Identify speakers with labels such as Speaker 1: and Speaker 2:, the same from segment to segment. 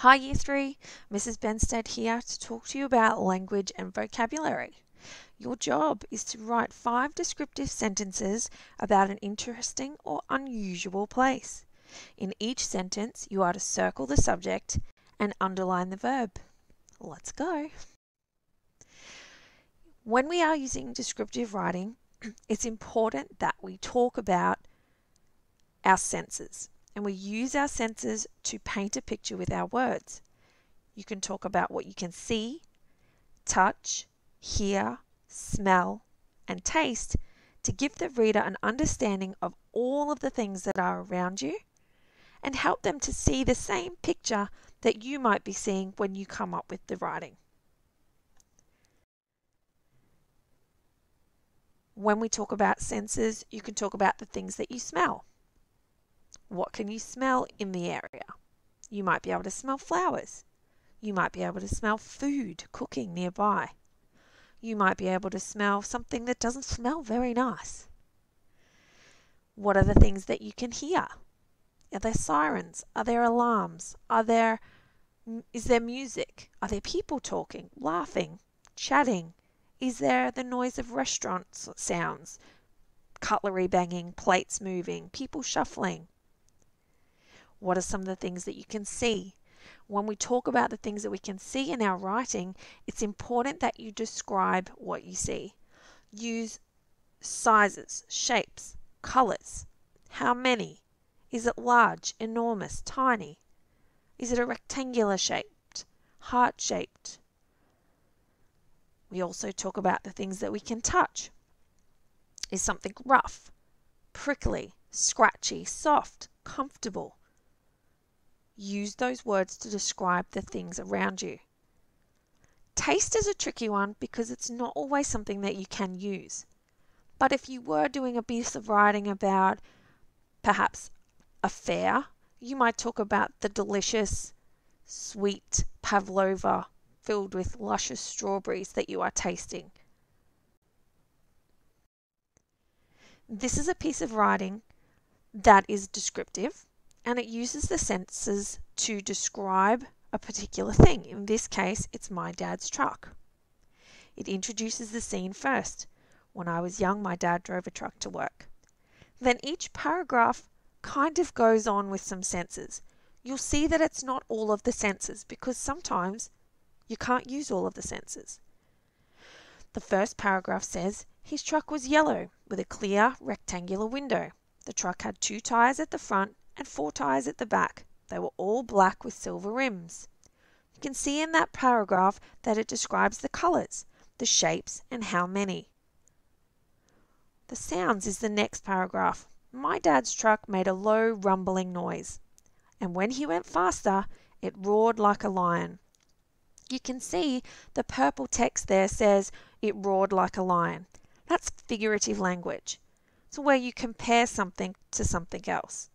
Speaker 1: Hi Year 3, Mrs Benstead here to talk to you about language and vocabulary. Your job is to write 5 descriptive sentences about an interesting or unusual place. In each sentence, you are to circle the subject and underline the verb. Let's go. When we are using descriptive writing, it's important that we talk about our senses. And we use our senses to paint a picture with our words. You can talk about what you can see, touch, hear, smell, and taste to give the reader an understanding of all of the things that are around you and help them to see the same picture that you might be seeing when you come up with the writing. When we talk about senses, you can talk about the things that you smell. What can you smell in the area? You might be able to smell flowers. You might be able to smell food cooking nearby. You might be able to smell something that doesn't smell very nice. What are the things that you can hear? Are there sirens? Are there alarms? Is there music? Are there people talking, laughing, chatting? Is there the noise of restaurant sounds? Cutlery banging, plates moving, people shuffling? What are some of the things that you can see? When we talk about the things that we can see in our writing, it's important that you describe what you see. Use sizes, shapes, colours. How many? Is it large, enormous, tiny? Is it a rectangular shaped, heart shaped? We also talk about the things that we can touch. Is something rough, prickly, scratchy, soft, comfortable? Use those words to describe the things around you. Taste is a tricky one because it's not always something that you can use. But if you were doing a piece of writing about perhaps a fair, you might talk about the delicious, sweet pavlova filled with luscious strawberries that you are tasting. This is a piece of writing that is descriptive, and it uses the senses to describe a particular thing. In this case, it's my dad's truck. It introduces the scene first. When I was young, my dad drove a truck to work. Then each paragraph kind of goes on with some senses. You'll see that it's not all of the senses because sometimes you can't use all of the senses. The first paragraph says, his truck was yellow with a clear rectangular window. The truck had 2 tyres at the front and 4 tyres at the back. They were all black with silver rims. You can see in that paragraph that it describes the colours, the shapes, and how many. The sounds is the next paragraph. My dad's truck made a low rumbling noise, and when he went faster, it roared like a lion. You can see the purple text there says it roared like a lion. That's figurative language. It's where you compare something to something else.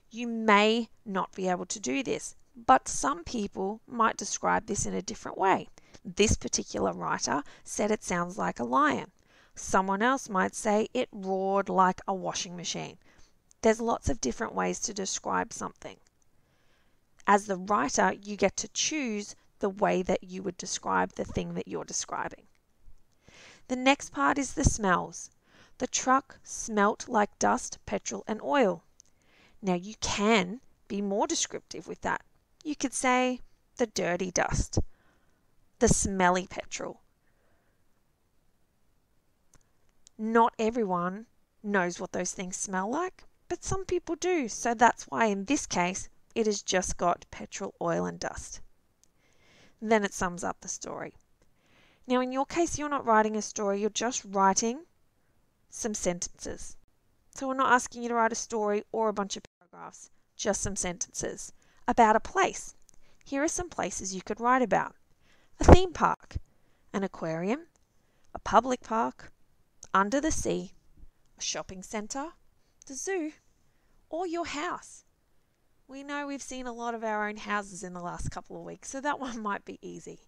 Speaker 1: You may not be able to do this, but some people might describe this in a different way. This particular writer said it sounds like a lion. Someone else might say it roared like a washing machine. There's lots of different ways to describe something. As the writer, you get to choose the way that you would describe the thing that you're describing. The next part is the smells. The truck smelt like dust, petrol, and oil. Now you can be more descriptive with that. You could say the dirty dust, the smelly petrol. Not everyone knows what those things smell like, but some people do. So that's why in this case, it has just got petrol, oil, and dust. Then it sums up the story. Now in your case, you're not writing a story, you're just writing some sentences. So we're not asking you to write a story or a bunch of paragraphs, just some sentences about a place. Here are some places you could write about. A theme park, an aquarium, a public park, under the sea, a shopping centre, the zoo, or your house. We know we've seen a lot of our own houses in the last couple of weeks, so that one might be easy.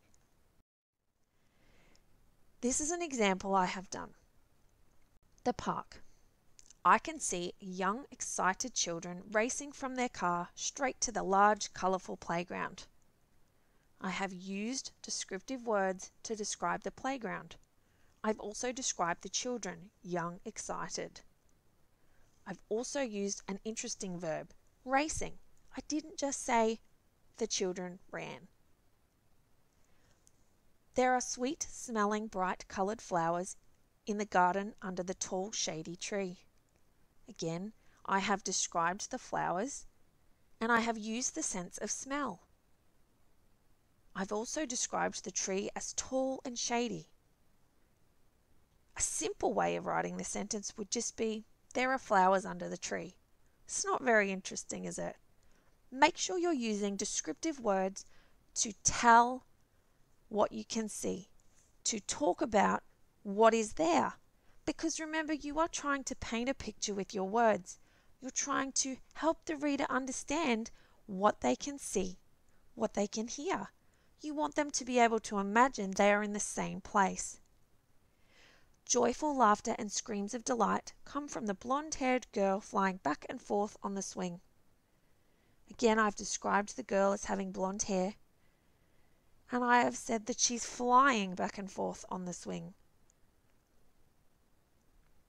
Speaker 1: This is an example I have done. The park. I can see young, excited children racing from their car straight to the large, colourful playground. I have used descriptive words to describe the playground. I've also described the children, young, excited. I've also used an interesting verb, racing. I didn't just say the children ran. There are sweet-smelling, bright-coloured flowers in the garden under the tall, shady tree. Again, I have described the flowers and I have used the sense of smell. I've also described the tree as tall and shady. A simple way of writing the sentence would just be, there are flowers under the tree. It's not very interesting, is it? Make sure you're using descriptive words to tell what you can see, to talk about what is there. Because remember, you are trying to paint a picture with your words. You're trying to help the reader understand what they can see, what they can hear. You want them to be able to imagine they are in the same place. Joyful laughter and screams of delight come from the blonde-haired girl flying back and forth on the swing. Again, I've described the girl as having blonde hair, and I have said that she's flying back and forth on the swing.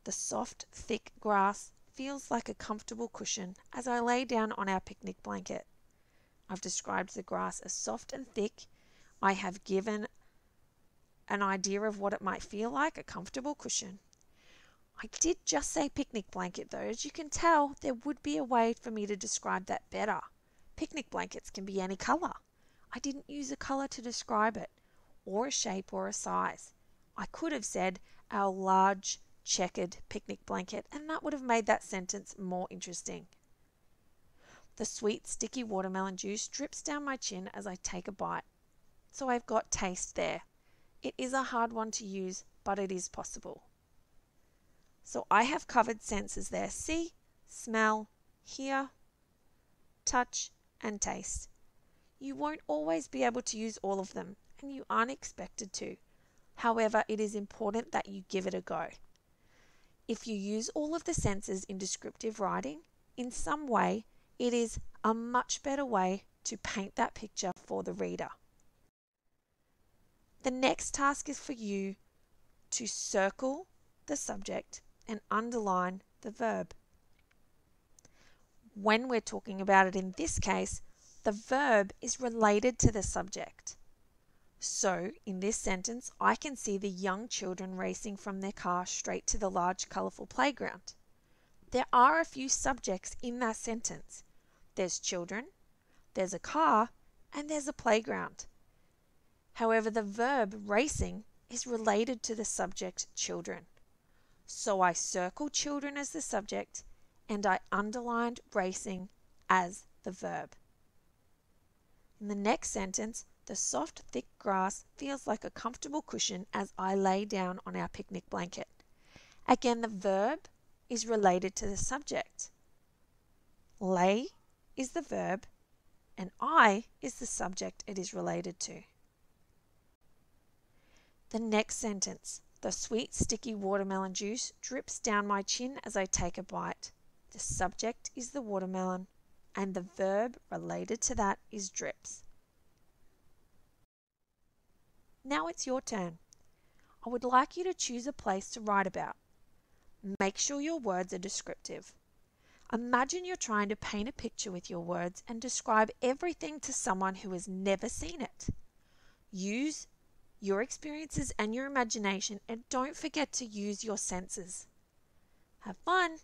Speaker 1: The soft, thick grass feels like a comfortable cushion as I lay down on our picnic blanket. I've described the grass as soft and thick. I have given an idea of what it might feel like, a comfortable cushion. I did just say picnic blanket though. As you can tell, there would be a way for me to describe that better. Picnic blankets can be any colour. I didn't use a colour to describe it, or a shape or a size. I could have said our large checkered picnic blanket, and that would have made that sentence more interesting. The sweet, sticky watermelon juice drips down my chin as I take a bite. So I've got taste there. It is a hard one to use, but it is possible. So I have covered senses there. See, smell, hear, touch, and taste. You won't always be able to use all of them, and you aren't expected to. However, it is important that you give it a go. If you use all of the senses in descriptive writing, in some way, it is a much better way to paint that picture for the reader. The next task is for you to circle the subject and underline the verb. When we're talking about it in this case, the verb is related to the subject. So, in this sentence, I can see the young children racing from their car straight to the large, colourful playground. There are a few subjects in that sentence. There's children, there's a car, and there's a playground. However, the verb racing is related to the subject children. So I circled children as the subject and I underlined racing as the verb. In the next sentence, the soft, thick grass feels like a comfortable cushion as I lay down on our picnic blanket. Again, the verb is related to the subject. Lay is the verb and I is the subject it is related to. The next sentence, the sweet sticky watermelon juice drips down my chin as I take a bite. The subject is the watermelon and the verb related to that is drips. Now it's your turn. I would like you to choose a place to write about. Make sure your words are descriptive. Imagine you're trying to paint a picture with your words and describe everything to someone who has never seen it. Use your experiences and your imagination, and don't forget to use your senses. Have fun!